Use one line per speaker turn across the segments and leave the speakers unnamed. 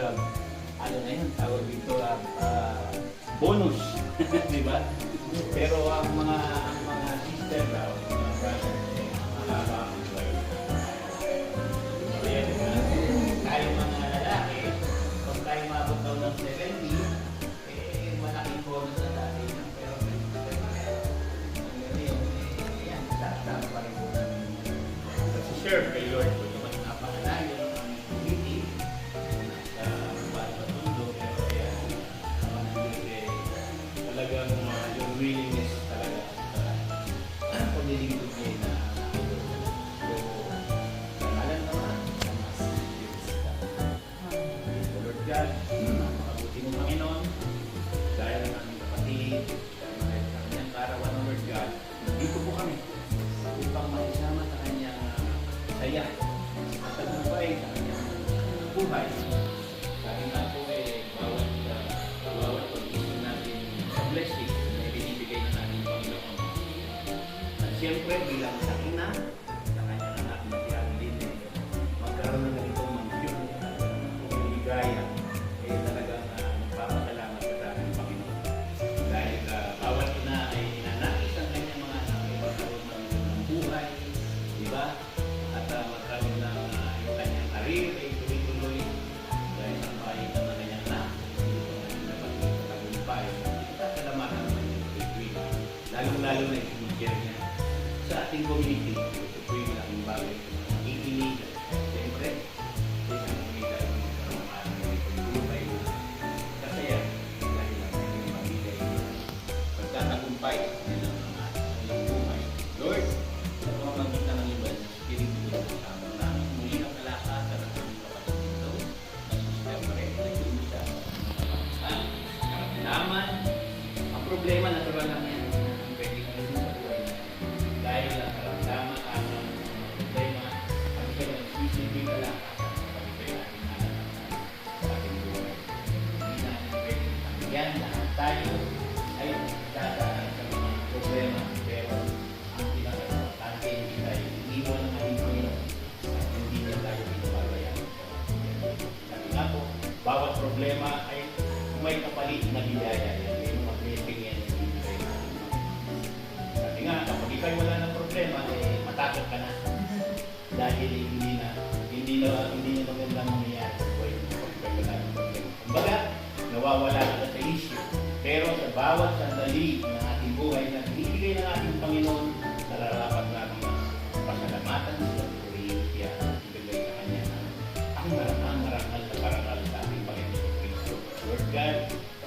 ano na yun, tawag dito, bonus, di ba? Pero ang mga sister daw, mga brother, malaba ang buhay. Kaya tayo mga lalaki, kung tayo mabot daw ng 70, malaking bonus na dati. Pero yan, tama pa rin po namin. Kasi sure, kay Lord, kung naman napakalayo ng aming community, sa buwan sa mundo, pero yan, naman talagang yung willingness talaga sa paglilingkod niya na so, alam naman sa mas Lord God, makabuti ng Panginoon, dahil ng aming kapatid, dahil sa kanyang karawan ng Lord God, dito po kami upang makisama sa kanyang saya at tagumpay sa kanyang buhay. Sabi nga po bawat pag-isip natin sa blessing na ibinibigay na natin ng Panginoon. At siyempre, bilang sa ina, sa kanyang anak na si Adeline, magkaroon na ganitong mangyong ligaya, talagang magpapasalamat sa ating Panginoon. Dahil bawat ina ay nanais ang kanyang mga anak ay magkaroon ng buhay, di ba? At magkaroon ng yung kanyang karir ay tuloy-tuloy dahil sa pahinga ng kanyang anak. Lalo-lalo na i-share niya sa ating community. Ito po yung malaking bagay. Ikinig. Siyempre, ito yung kumita yung magkaroon ng buhay na kasaya. Dahil lang yung mamigay pagtatagumpay ng mga buhay. Lord, sa pamamagitan ng iba, Espiritu ko sa amin namin. Muli ang kalakasan ng aming kapatid dito. At sister pa rin, nag-uumisa sa karamdaman. Ang problema, natural lang yan. Dahil ang karamdaman ang problema, ang ito ang isipin ka lang sa pagkakita natin sa ating buhay. Hindi natin pwedeng pamilyan, lahat tayo ay dadaan sa mga problema. Pero ang pinaka-importante ay iwan ng ating Panginoon at hindi niya tayo pinababayaan. Sabi nga po, bawat problema ay may kapalit na biyaya. May mga blessing yan. Sabi nga, kapag ikaw'y wala ng problema, matakot ka na. Dahil hindi na magandang mangyayari sa buhay mo kapag ikaw'y wala ng problema. Kumbaga, nawawala ka sa issue. Pero sa bawat sandali ng ating buhay na binibigay ng ating Panginoon, nararapat natin na pasalamatan sa purihin siya at ibigay sa Kanya ang marangal na parangal sa ating Panginoon Kristo. Lord God,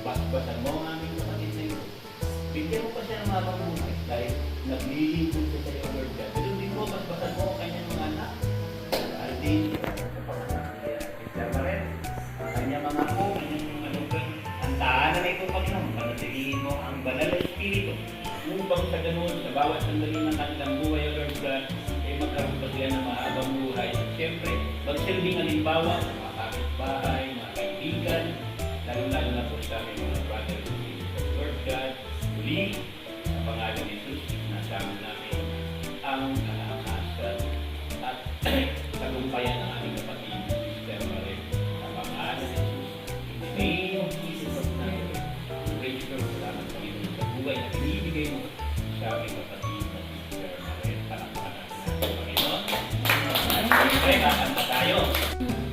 basbasan mo ang aming kapatid na ito. Bigyan mo pa siya ng habang buhay dahil naglilingkod siya sa iyo, Lord God. Pero hindi mo, basbasan mo ang kanyang mga anak. Aldin, Sister Maren, ang kanyang mga apo, ang tahanan na ito, Panginoon, panatilihin mo ang banal na Espiritu upang sa ganun, sa bawat sandali ng kanilang buhay, Lord God, ay magkaroon pa sila ng mahabang buhay. At siyempre, magsilbing halimbawa sa mga kapitbahay, mga kaibigan, lalo-lalo na po sa aming mga brothers and sisters, Lord God. Muli, sa pangalan ni Jesus, nasama namin ang kalakasan at tagumpayan ng aming kapatid, Sister Maren. Sa pangalan ni Jesus, in the name of Jesus of Nazareth, praise God, salamat sa Panginoon sa buhay na binibigay mo sa aming kapatid na Sister Maren. Palakpakan natin sa Panginoon. Siyempre, kakanta tayo.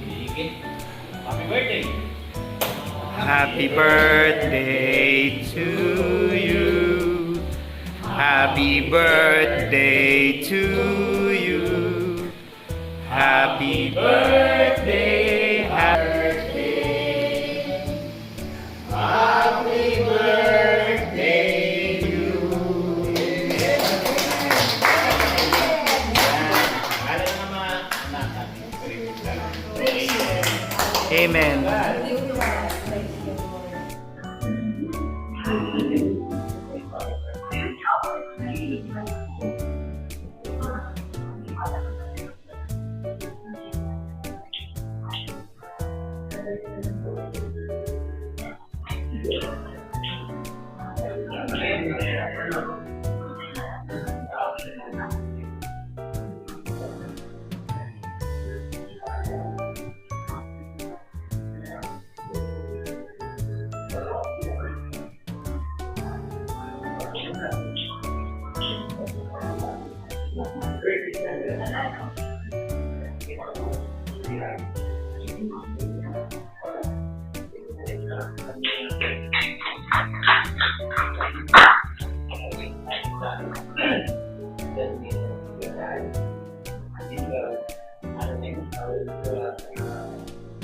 Pinigit. Happy birthday!
Happy birthday to you. Happy birthday to you. Happy birthday, happy birthday to you.
Alam ng mga anak natin.
Amen.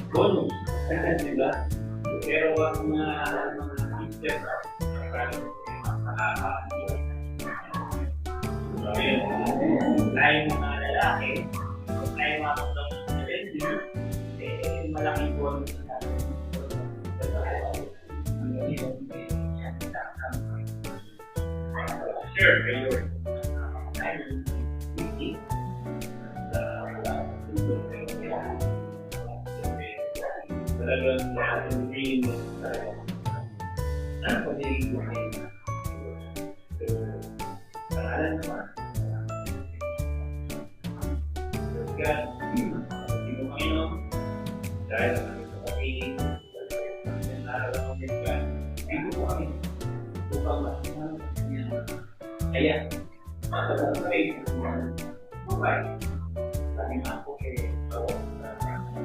Bonus, di ba? Pero ang mga teacher, tayo mga lalaki, tayo mga kapatid, malaking bonus sa atin. Sure, kayo. Talagang dream ang pagiging buhay. So, pangalan naman. God, hindi mo Panginoon, dahil sa kami sa pagiging, ang nararamdaman ng God, hindi ko kami upang masasahan sa kanya. Kaya, masasahan kayo sa mga buhay. Sabi nga po kayo,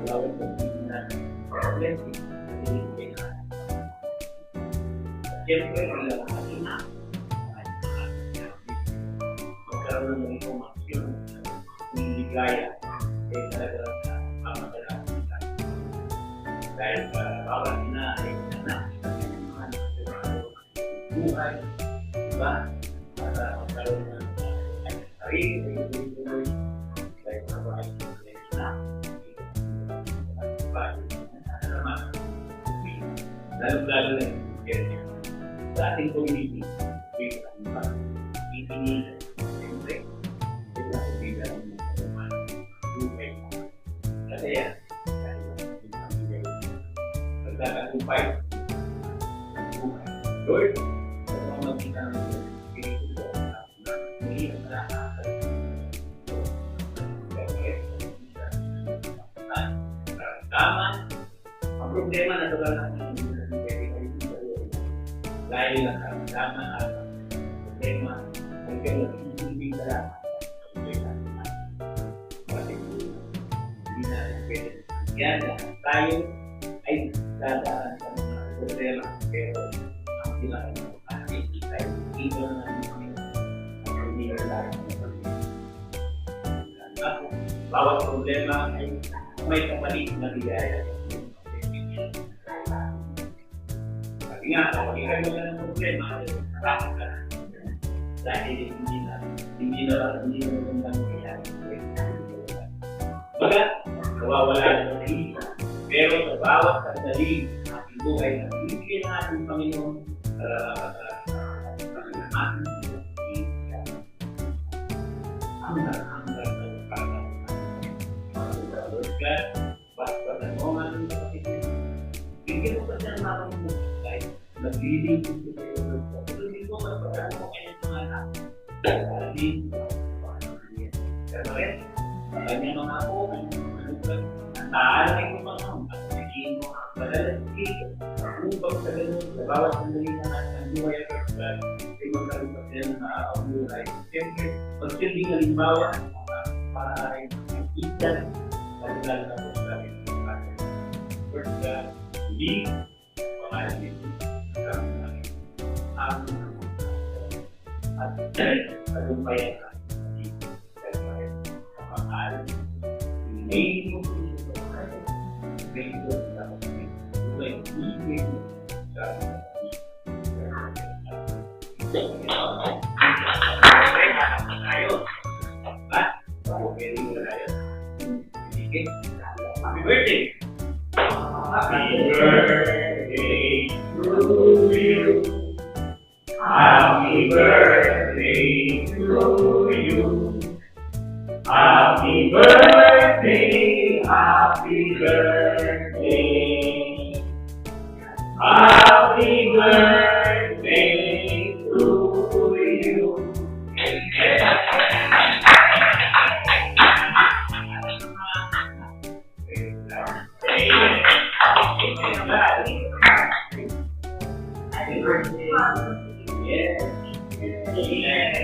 lawag sa pagiging natin. Blessing, hindi ko kailangan. Siyempre, kailangan natin na magkaroon ng informasyon kung ligaya ay talagang pamagalaman nila. Dahil bawat na ay nanak sa kanyang mga buhay, diba? Para magkaroon ng sarili, tuloy-tuloy, dahil mabahay ng na lalo-lalo na yung sa ating community, pipiliin, siyempre, ito ang bigyan ng mga buhay. Kasi yan, magkakatumpay, buhay. Lord, sa mga magkita ng Espiritu ko, hindi ang nakakasal. Tama, ang problema na ito lang dahil ang karamdaman at problema ay pinag-ibig na lang sa problema. Kasi hindi natin pwede. Yan, tayo ay dadaan sa mga problema, pero ang pinaka-importante ay tayo dito na natin ang hindi na lang ang problema. Bawat problema ay may kapalit na ligaya. Nga, kapag ikaw mo lang ng problema, bakit ka na? Dahil hindi na lang mangyayari. Baga, nawawala na sa isa. Pero sa bawat sandali ng ating buhay na binigyan ng ating Panginoon para ating hanggang sa pagkakaroon. Lord God, basta mo nga ng kapatid niya. Bigyan mo pa siya ng mga pamumuhay. Nag-leading ko sa iyo. Hindi ko mapagkaan mo kayo sa mga anak. Nag-leading ko sa iyo. Pero rin, kanya mga ako, kanya mga anugan. Naalay ko mga ako. At naging mo ang palalasig. Upang sa ganun, sa bawat sandali na ang buhay at pagkakaan, ay magkaroon pa sila ng buhay. Siyempre, pagsilbing halimbawa, para ay isan, lalo na po sa akin. First, hindi, pangalan nito. At tagumpayan ka kapag hindi mo happy birthday! Happy birthday to you. Happy birthday to you. Happy birthday, happy birthday. Happy birthday to you. Happy birthday. Yes. Yes.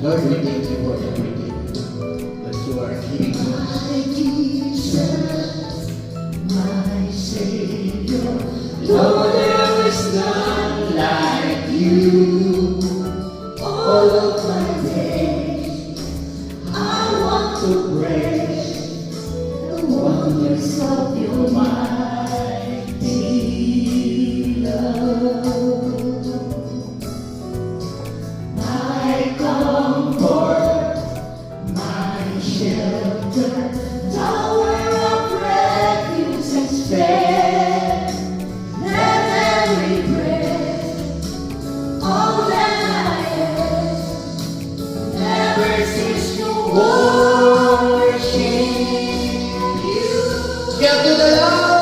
Lord, we thank you for everything that you are giving us.
My Jesus, my Savior, Lord, there is none like you. All of my days, I want to praise the wonders of your mighty love. My comfort, my shelter, tower of refuge and strength. Let every breath, all that I am, never cease to worship you.
Give to the Lord.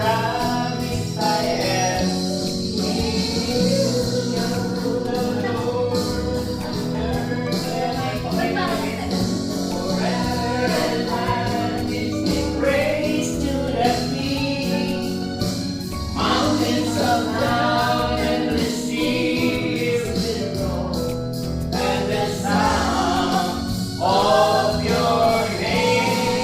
promise I have. Praise to the King. Mountains come down and the seas will roll, and the sound of your name.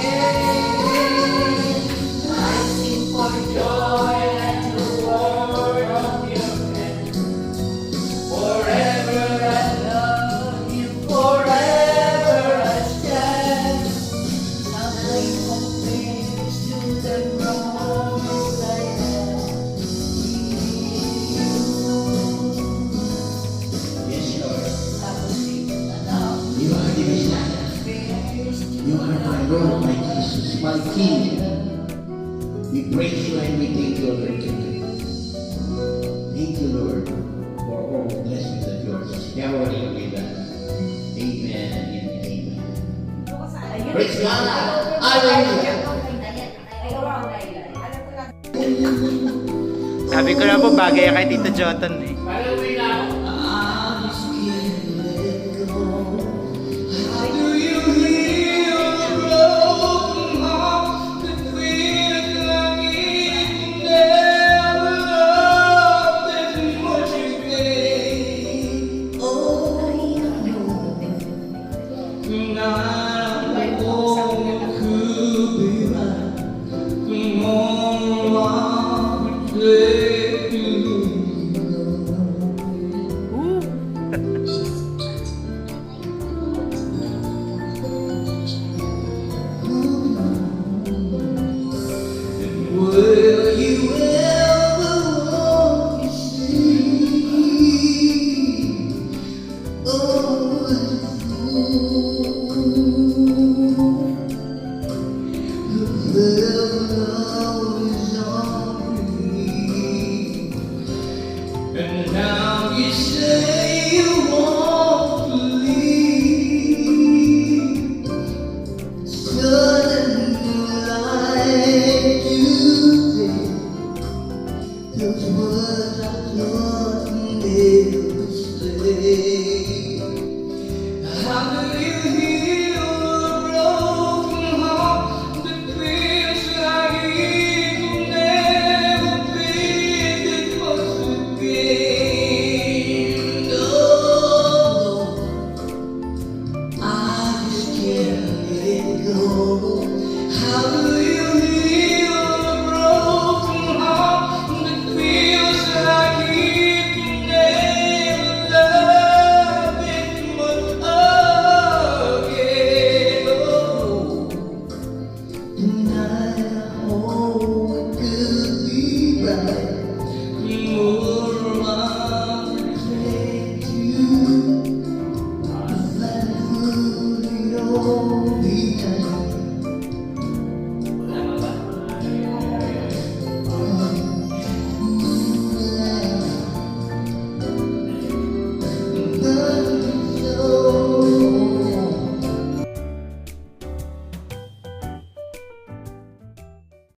I sing for joy at the word of your hand. Forever I love you, forever I stand. Nothing compares to the promise I have in
Yes, Lord.
you.
You are the Messiah. You are my Lord, my Jesus, my King. We praise you and we thank you, Lord. Thank you, Lord, for all the blessings of yours showering with us. Amen and amen. Praise God. Hallelujah.
Sabi ko na po, bagay kay Tito Joton eh.
Palawin na ako.
Will